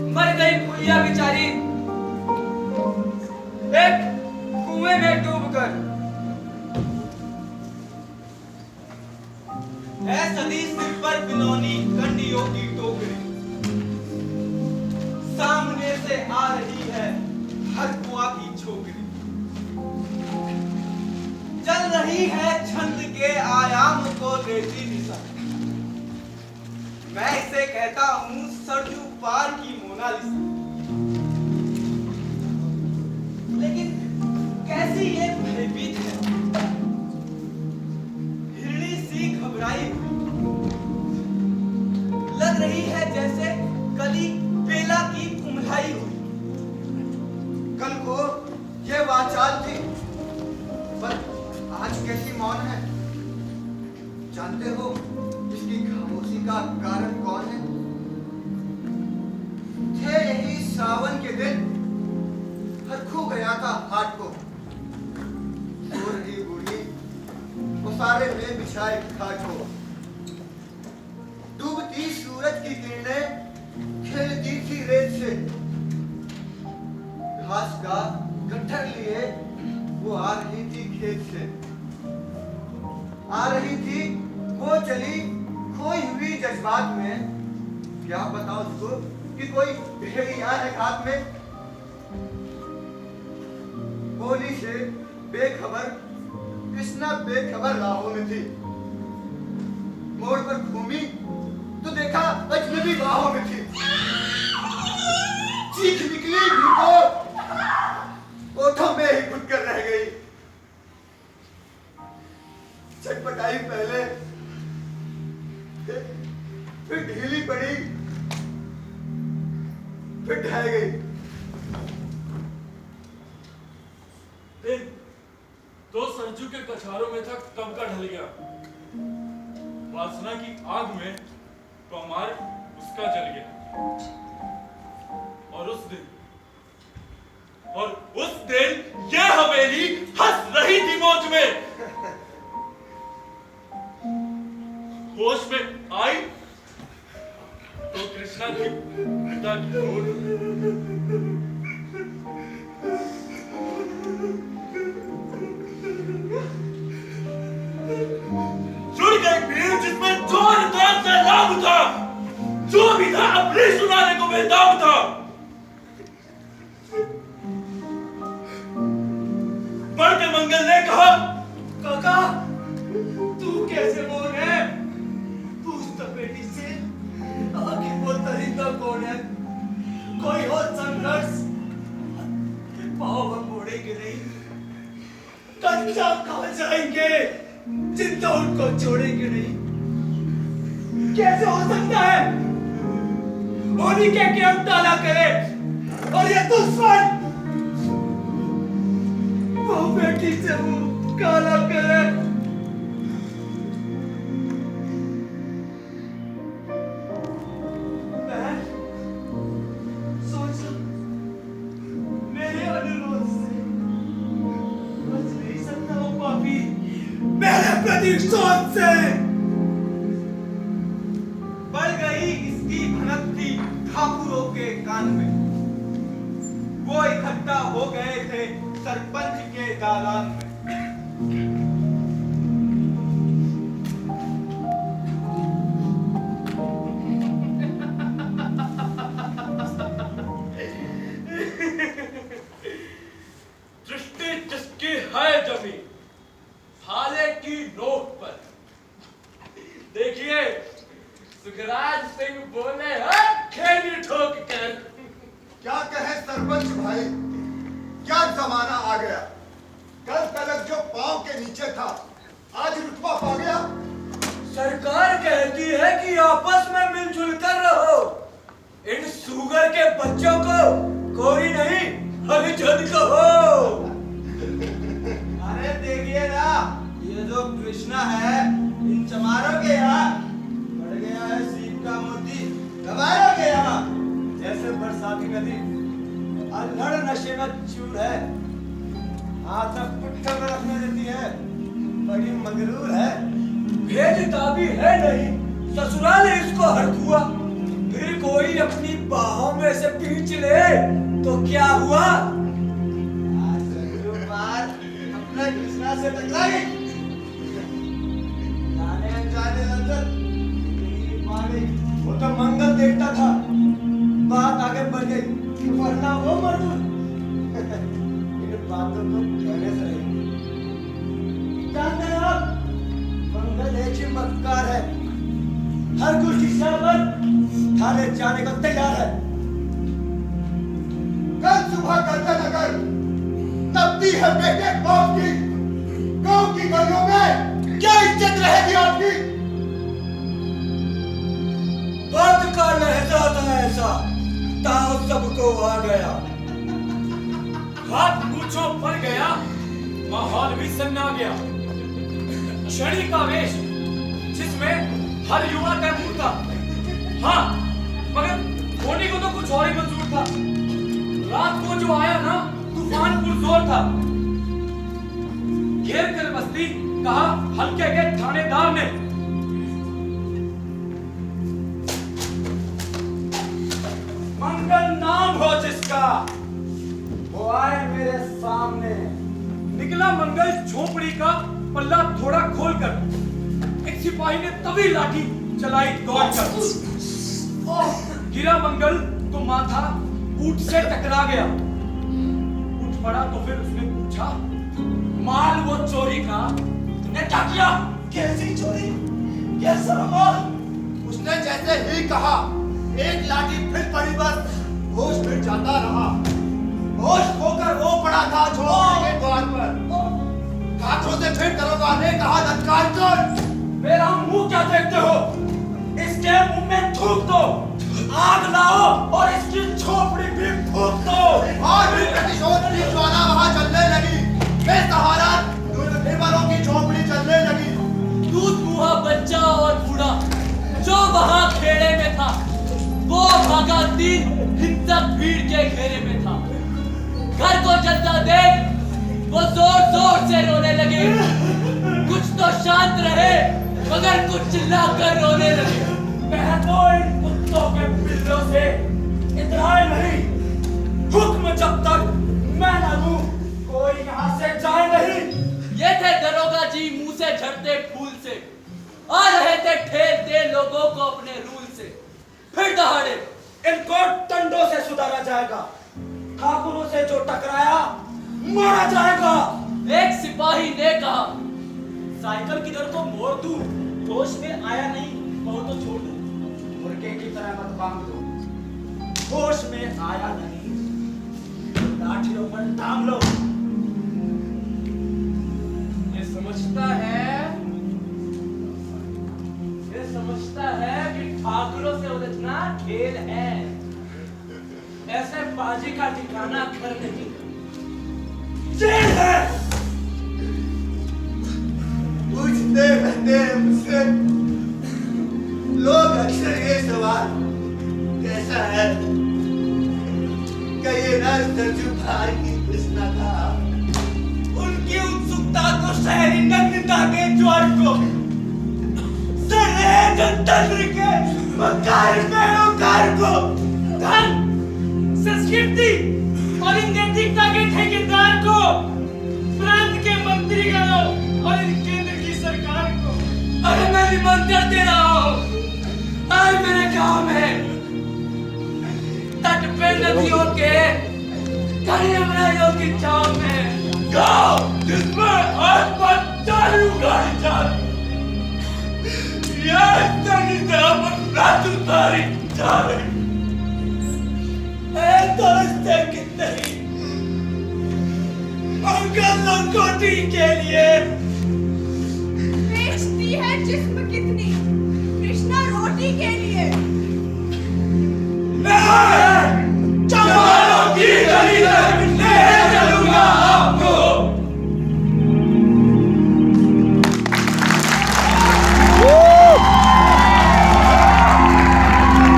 मर गई भूलिया बेचारी एक कुएं में डूबकर। है सदी सिर पर बिनौनी कंडियों की टोकरी, सामने से आ रही है हर कुआं की छोकरी, चल रही है छंद के आयाम को देती दिशा। मैं इसे कहता हूं सरजू पार की मोनालिसा। लेकिन कैसी ये भयभीत है, हिरणी सी घबराई हुई, लग रही है जैसे कली बेला की कुम्हलाई हुई। कल को ये वाचाल थी, पर आज कैसी मौन है। जानते हो इसकी खामोशी का कारण कौन है? थे यही सावन के दिन, हर खो गया था हाट को, सो रही बूढ़ी उसारे में बिछाए खाट को। डूबती सूरज की किरणें खेलती थी रेत से, घास का गट्ठर लिए वो आ रही थी खेत से। आ रही थी वो चली खोई हुई जज्बात में, क्या पता उसको कि कोई भेड़िया है हाथ में। बोली से बेखबर कृष्णा बेखबर राहों में थी, मोड़ पर घूमी तो देखा अजनबी बाहों में थी। चीख निकली भी तो ओठों में ही घुट कर रह गई। चटपटाई पहले, फिर ढीली पड़ी, फिर ढह गई। तो सरजू के कछारों में था कब का ढल गया, वासना की आग में कौमार उसका जल गया। और उस दिन ये हवेली हंस रही थी मौज में। होश में आई तो कृष्णा की पिता की ओर जुड़ गई भीड़ जिसमें जोरदार सैलाब था, जो भी था अपने सुनाने को बेताब था। बढ़ के मंगल ने कहा, काका तू कैसे बोल रहे है? पूछ तो बेटी से आखिर वो दरिंदा कौन है? कोई हो संघर्ष, पाँव हम मोड़ेंगे नहीं, कच्चा खा जाएंगे, जिंदा उनको छोड़ेंगे नहीं। कैसे हो सकता है उन्हीं के हम ताला करे और ये दुश्मन वो बेटी से वो काला करे। मैं सोचा मेरे अनुरोध से बच नहीं सकता वो पापी मेरे प्रतिशोध से। बढ़ गई इसकी भनकती ठाकुरों के कान में, वो इकट्ठा हो गए थे सरपंच के दालान में। दृष्टि जिसकी है जमी थाले की नोक पर। देखिए सुखराज सिंह बोले खेली ठोक कर। क्या कहे सरपंच भाई, क्या जमाना आ गया। कल तलक जो पांव के नीचे था आज रुतबा पा गया। सरकार कहती है कि आपस में मिलजुल कर रहो, इन सुगर के बच्चों को कोई नहीं हरिजन कहो। अरे देखिए ना, ये जो कृष्णा है इन चमारों के यहाँ बढ़ गया है सीप का मोती, गवारों के यहाँ जैसे बरसाती नदी अल्हड़ नशे में चूर है, हाथ में पुट्ठा में रखने देती है, बड़ी मगरूर है, भेजता भी है नहीं, ससुराल इसको हड़कुआ, फिर कोई अपनी बाहों में से खींच ले तो क्या हुआ? आज संजू पार अपना कृष्णा से टकराई। जाने अनजाने लज्जत इतनी मारी। वो तो मंगल देखता था, बात आगे बढ़ गई वरना वो मरदूर इन बातों को कहने से नहीं। जानते हैं आप, मंगल एक ही मक्कार है, हर कुछ हिस्सा पर थाने जाने को तैयार है। कल सुबह करते नगर तब्दी है बेटे बाप की। गांव की गलियों में क्या इज्जत रहेगी आपकी? बात का लहजा था ऐसा, ताव सबको आ गया। हाथ पूछो पड़ गया, माहौल भी सन्ना गया। क्षणिक आवेश जिसमें हर युवा तैमूर था। हाँ, मगर होने को तो कुछ और ही मंजूर था। रात को जो आया ना, तूफान पुरजोर था। घेर कर बस्ती कहा हल्के के थानेदार ने। मंगल नाम हो जिसका, वो आए मेरे सामने। निकला मंगल झोपड़ी का पल्ला थोड़ा खोलकर। एक सिपाही ने तभी लाठी चलाई दौड़कर। गिरा मंगल तो माथा ऊंट से टकरा गया। उठ पड़ा तो फिर उसने पूछा, माल वो चोरी का तुमने क्या किया? कैसी चोरी? कैसा माल? उसने जैसे ही कहा, एक लाठी फिर पड़ी, बस होश फिर जाता रहा। होश खोकर वो पड़ा था झोपड़ी के द्वार पर। हाथों से फिर दरोगा ने कहा, लटकार कर। मेरा मुंह क्या देखते हो? इसके मुंह में थूक दो, आग लाओ और इसकी झोपड़ी भी फूंक दो। और भी प्रतिशोध की ज्वाला वहां चलने लगी। बेसहारा निर्बलों की झोपड़ी चलने लगी। दूध मुहा बच्चा और बूढ़ा जो वहां खेड़े में था, वो भागा दिन हिंसक भीड़ के घेरे में था। घर को जलता देख वो जोर जोर से रोने लगे। कुछ तो शांत रहे, मगर कुछ चिल्लाकर रोने लगे। मैं तो इन कुत्तों के पिल्लों से इतराए नहीं। हुक्म जब तक मैं न दूं, कोई यहाँ से जाए नहीं। ये थे दरोगा जी मुंह से झड़ते फूल से, आ रहे थे ठेलते लोगों को अपने रूल से। फिर दहाड़े इनको टंडों से सुधारा जाएगा। ठाकुरों से जो टकराया मारा जाएगा। एक सिपाही ने कहा, साइकिल किधर को मोड़ दूं, होश में आया नहीं कहो तो छोड़ दूं। मुर्गे की तरह मत बांध दो, होश में आया नहीं लाठियों पर टांग लो। ये समझता है कि ठाकुरों से उलझना खेल है। ऐसे बाजी का ठिकाना घर नहीं, जेल है। पूछते रहते हैं मुझसे लोग अक्सर ये सवाल, कैसा है? क्या ये ना संजू भाई की कृष्णा था? उनकी उत्सुकता को शहरी नग्नता के ज्वार को सरे जनतंत्र के मकार पैरोकार को धन संस्कृति और इन नैतिकता के ठेकेदार को, प्रांत के मंत्रीगणों और इन केंद्र की सरकार को। अरे मैं निमंत्रण दे रहा हूँ, आज मेरे गांव में तट पे नदियों के घने अमराइयों की छांव में गांव जिसमें आज पर चालू गाड़ी जाती, यह रात उतारी जा रही है। दोस्ते कितने मंगल लंगोटी के लिए बेचती है जिस्म कितनी कृष्णा रोटी के लिए। मैं